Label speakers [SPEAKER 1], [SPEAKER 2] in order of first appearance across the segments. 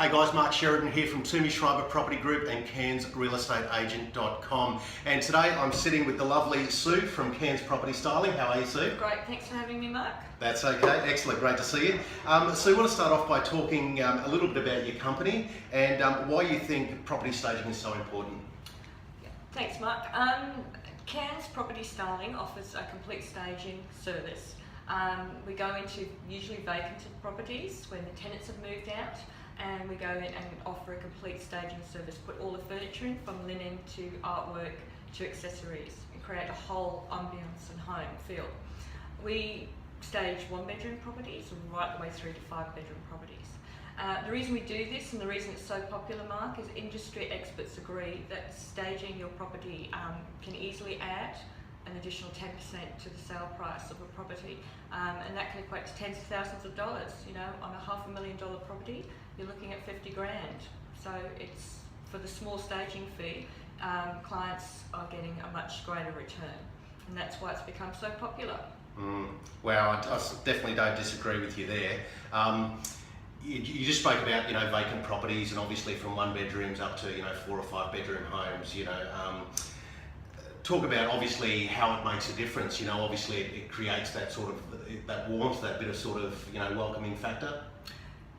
[SPEAKER 1] Hey guys, Mark Sheridan here from Sue Mann Property Group and CairnsRealEstateAgent.com. And today I'm sitting with the lovely Sue from Cairns Property Styling. How are you, Sue?
[SPEAKER 2] Great, thanks for having me, Mark.
[SPEAKER 1] That's okay, excellent, great to see you. Sue, I want to start off by talking a little bit about your company and why you think property staging is so important.
[SPEAKER 2] Yeah, thanks, Mark. Cairns Property Styling offers a complete staging service. We go into usually vacanted properties when the tenants have moved out, and we go in and offer a complete staging service, put all the furniture in, from linen to artwork to accessories, and create a whole ambience and home feel. We stage 1-bedroom properties right the way through to 5-bedroom properties. The reason we do this and the reason it's so popular, Mark, is industry experts agree that staging your property can easily add an additional 10% to the sale price of a property, and that can equate to tens of thousands of dollars. You know, on a $500,000 property, you're looking at 50 grand. So it's, for the small staging fee, clients are getting a much greater return, and that's why it's become so popular.
[SPEAKER 1] Well, I definitely don't disagree with you there. You just spoke about, you know, vacant properties, and obviously from 1 bedrooms up to, you know, 4 or 5 bedroom homes, you know. Talk about obviously how it makes a difference. You know, obviously it creates that sort of, that warmth, that bit of sort of, you know, welcoming factor.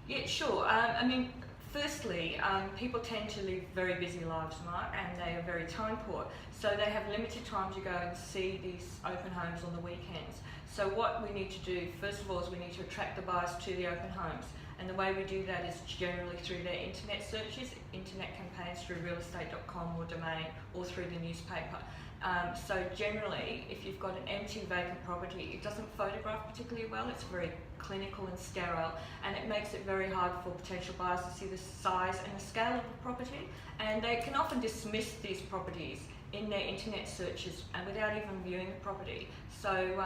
[SPEAKER 2] Yeah, sure. I mean, firstly, people tend to live very busy lives, Mark, and they are very time poor. So they have limited time to go and see these open homes on the weekends. So what we need to do, first of all, is we need to attract the buyers to the open homes. And the way we do that is generally through their internet searches, internet campaigns through realestate.com or Domain, or through the newspaper. So generally, if you've got an empty vacant property, it doesn't photograph particularly well. It's very clinical and sterile, and it makes it very hard for potential buyers to see the size and the scale of the property. And they can often dismiss these properties in their internet searches and without even viewing the property. So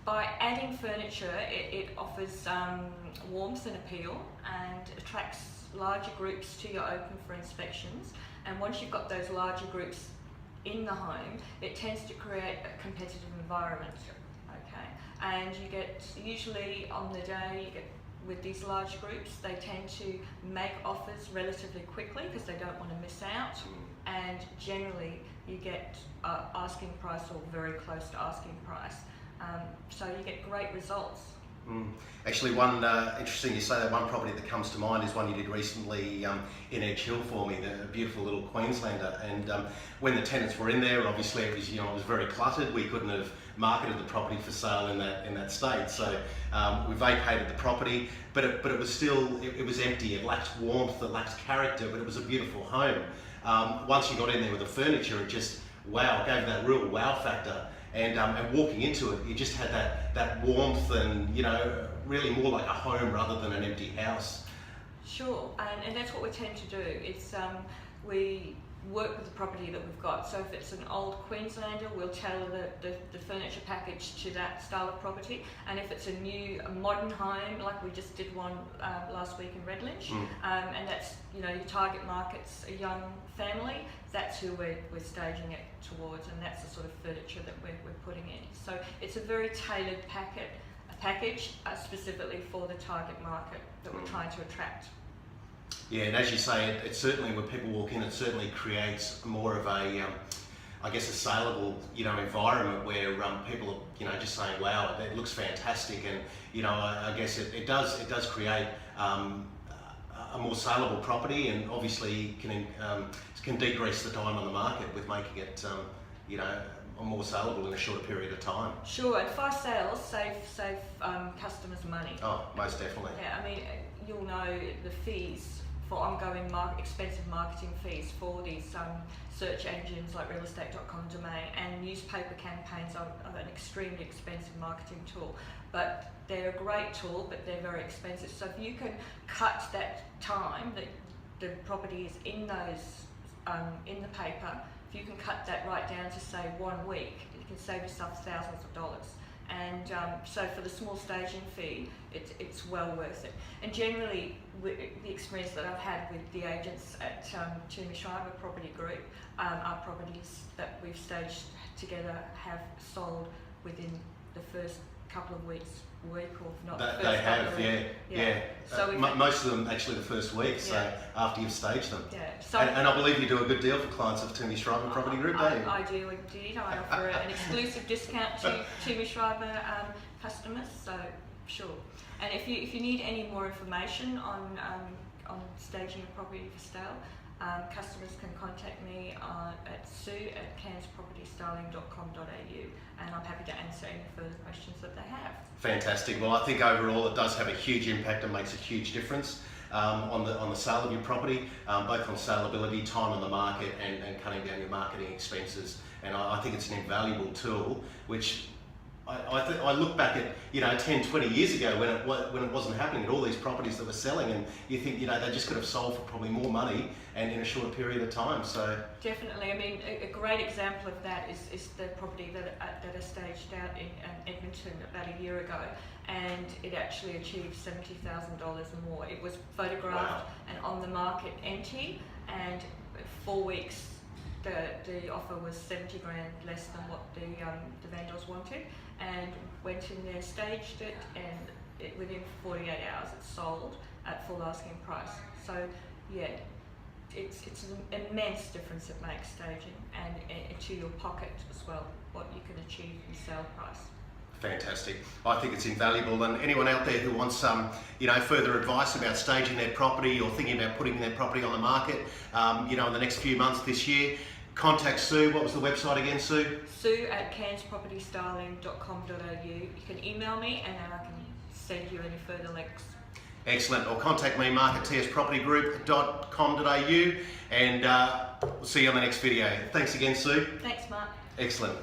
[SPEAKER 2] by adding furniture, it offers warmth and appeal, and attracts larger groups to your open for inspections. And once you've got those larger groups in the home, it tends to create a competitive environment. Okay, and you get, usually on the day, you get, with these large groups, they tend to make offers relatively quickly because they don't want to miss out, and generally you get asking price or very close to asking price. So you get great results.
[SPEAKER 1] Actually, one interesting you say that, one property that comes to mind is one you did recently in Edge Hill for me, the beautiful little Queenslander. And when the tenants were in there, obviously it was, you know, it was very cluttered. We couldn't have marketed the property for sale in that state. So we vacated the property, but it was still, it was empty. It lacked warmth, it lacked character, but it was a beautiful home. Once you got in there with the furniture, it just, wow, gave that real wow factor. And walking into it, you just had that warmth and, you know, really more like a home rather than an empty house.
[SPEAKER 2] Sure, and that's what we tend to do. It's we work with the property that we've got. So if it's an old Queenslander, we'll tailor the furniture package to that style of property. And if it's a modern home, like we just did one last week in Redlinch, and that's, you know, your target market's a young family, that's who we're staging it towards, and that's the sort of furniture that we're putting in. So it's a very tailored package specifically for the target market that we're trying to attract.
[SPEAKER 1] Yeah, and as you say, it certainly, when people walk in, it certainly creates more of a, I guess, a saleable, you know, environment where people are, you know, just saying, wow, it looks fantastic, and, you know, I guess it does create a more saleable property, and obviously can decrease the time on the market with making it, you know, more saleable in a shorter period of time.
[SPEAKER 2] Sure, and fast sales save customers money.
[SPEAKER 1] Oh, most definitely.
[SPEAKER 2] Yeah, I mean, you'll know the fees for ongoing expensive marketing fees for these search engines like realestate.com, Domain, and newspaper campaigns are an extremely expensive marketing tool. But they're a great tool, but they're very expensive. So if you can cut that time that the property is in those in the paper, if you can cut that right down to, say, 1 week, you can save yourself thousands of dollars. And so for the small staging fee, it's well worth it. And generally, the experience that I've had with the agents at Sue Mann Property Group, our properties that we've staged together have sold within the first couple of week, or if not the
[SPEAKER 1] They
[SPEAKER 2] first couple
[SPEAKER 1] have,
[SPEAKER 2] of
[SPEAKER 1] yeah,
[SPEAKER 2] weeks.
[SPEAKER 1] yeah.
[SPEAKER 2] So
[SPEAKER 1] Most of them actually the first week, so
[SPEAKER 2] Yeah.
[SPEAKER 1] after you've staged them.
[SPEAKER 2] yeah. So
[SPEAKER 1] And I believe you do a good deal for clients of Timmy Schreiber Property Group, don't you?
[SPEAKER 2] I do indeed. I offer an exclusive discount to Timmy Schreiber customers. So sure. And if you need any more information on staging a property for sale, customers can contact me at sue@cairnspropertystyling.com.au, and I'm happy to answer any further questions that they have.
[SPEAKER 1] Fantastic. Well, I think overall it does have a huge impact and makes a huge difference on the sale of your property, both on saleability, time on the market, and cutting down your marketing expenses. And I think it's an invaluable tool, which I look back at 10, 20 years ago when it wasn't happening, at all these properties that were selling, and you think they just could have sold for probably more money and in a shorter period of time. So
[SPEAKER 2] definitely, I mean, a great example of that is the property that I staged out in Edmonton about a year ago, and it actually achieved $70,000 more. It was photographed and on the market empty, and 4 weeks. The offer was 70 grand less than what the vendors wanted, and went in there, staged it, and within 48 hours it sold at full asking price. So yeah, it's an immense difference it makes staging, and to your pocket as well, what you can achieve in sale price.
[SPEAKER 1] fantastic. I think it's invaluable, and anyone out there who wants further advice about staging their property or thinking about putting their property on the market, in the next few months this year, contact Sue. What was the website again, Sue?
[SPEAKER 2] sue@cairnspropertystyling.com.au. You can email me, and then I can send you any further links.
[SPEAKER 1] Excellent. Or contact me, mark@tspropertygroup.com.au, and we'll see you on the next video. Thanks again, Sue.
[SPEAKER 2] Thanks, Mark.
[SPEAKER 1] Excellent.